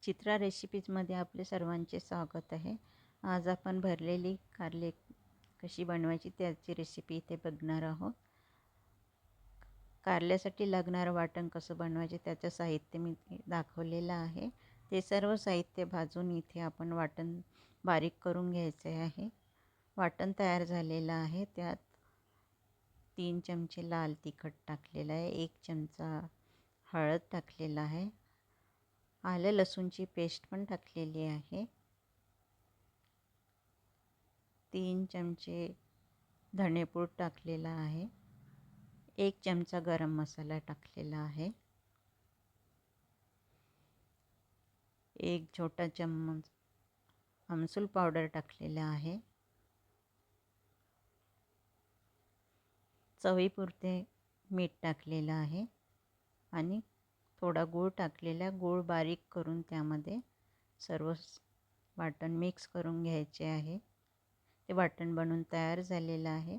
चित्रा रेसिपीजमध्ये आपले सर्वांचे स्वागत आहे। आज आपण भरलेली कारले कशी बनवायची त्याची रेसिपी इथे बघणार आहोत। कारल्यासाठी लागणारं वाटण कसं बनवायचे त्याचं साहित्य मी दाखवलेलं आहे। ते सर्व साहित्य भाजून इथे आपण वाटण बारीक करून घ्यायचे आहे। वाटण तयार झालेलं आहे। त्यात 3 चमचे लाल तिखट टाकलेलं आहे, 1 चमचा हळद टाकलेला आहे, आलं लसूणची पेस्ट पण टाकलेली आहे, 3 चमचे धणेपूड टाकलेला आहे, 1 चमचा गरम मसाला टाकलेला आहे, 1 छोटा चम्मच आमसूल पावडर टाकलेला आहे, चवीपुरते मीठ टाकलेलं आहे आणि थोडा गूळ टाकलेला। गूळ बारीक करून त्यामध्ये सर्व वाटण मिक्स करून घ्यायचे आहे। ते वाटण बनवून तयार झालेलं आहे।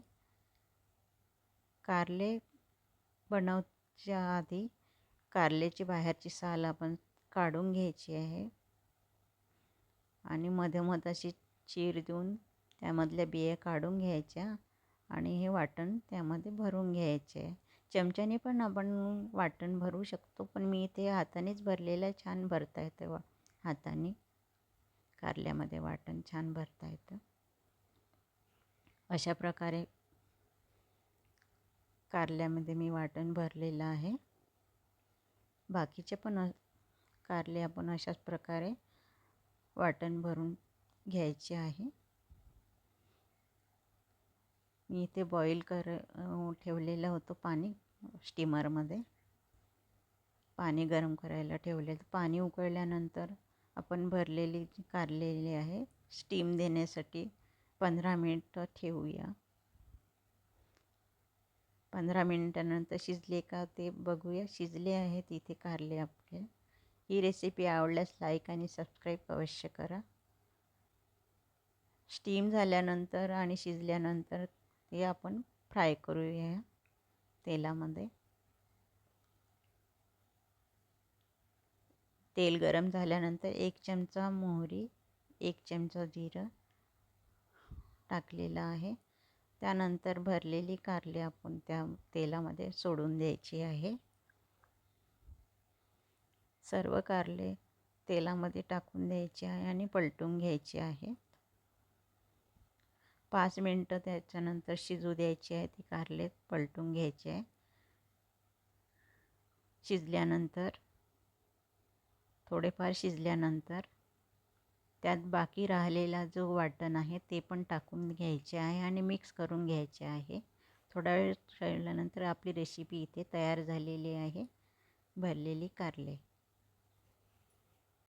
कारले बनवच्या आधी कारल्याची बाहेरची साल आपण काढून घ्यायची आहे आणि मधोमध अशी चीर देऊन त्यामधल्या बिया काढून घ्यायच्या आणि हे वाटण त्यामध्ये भरून घ्यायचे। चमच्याने पण आपण वाटण भरू शकतो, पण मी इथे हातानेच भरलेलं छान भरता येतं। हाताने कारल्यामध्ये वाटण छान भरता येतं। अशा प्रकारे कारल्यामध्ये मी वाटण भरलेलं आहे। बाकीचे पण कारले आपण अशाच प्रकारे वाटण भरून घ्यायचे आहे। मी इथे बॉईल ठेवलेलं होतं पाणी स्टीमरमध्ये। पाणी गरम करायला ठेवलेलं। पाणी उकळल्यानंतर आपण भरलेली कारलेली आहे स्टीम देण्यासाठी 15 मिनिटं ठेवूया। 15 मिनिटानंतर शिजले का ते बघूया। शिजले आहेत इथे कारले आपले। ही रेसिपी आवडल्यास लाईक आणि सबस्क्राईब अवश्य करा। स्टीम झाल्यानंतर आणि शिजल्यानंतर ते आपण फ्राय करूया तेलामध्ये। तेल गरम झाल्यानंतर 1 चमचा मोहरी, 1 चमचा जिरं टाकलेला आहे। त्यानंतर भरलेली कारले आपण त्या तेलामध्ये सोडून द्यायची आहे। सर्व कारले तेलामध्ये टाकून द्यायचे आहे आणि पलटून घ्यायचे आहे। 5 मिनिटं त्याच्यानंतर शिजू द्यायची आहे। ती कारले पलटून घ्यायचे आहे। शिजल्यानंतर थोडेफार शिजल्यानंतर त्यात बाकी राहिलेला जो वाटण आहे ते पण टाकून घ्यायचे आहे आणि मिक्स करून घ्यायचे आहे। थोडा वेळ ठेवल्यानंतर आपली रेसिपी इथे तयार झालेली आहे, भरलेली कारले।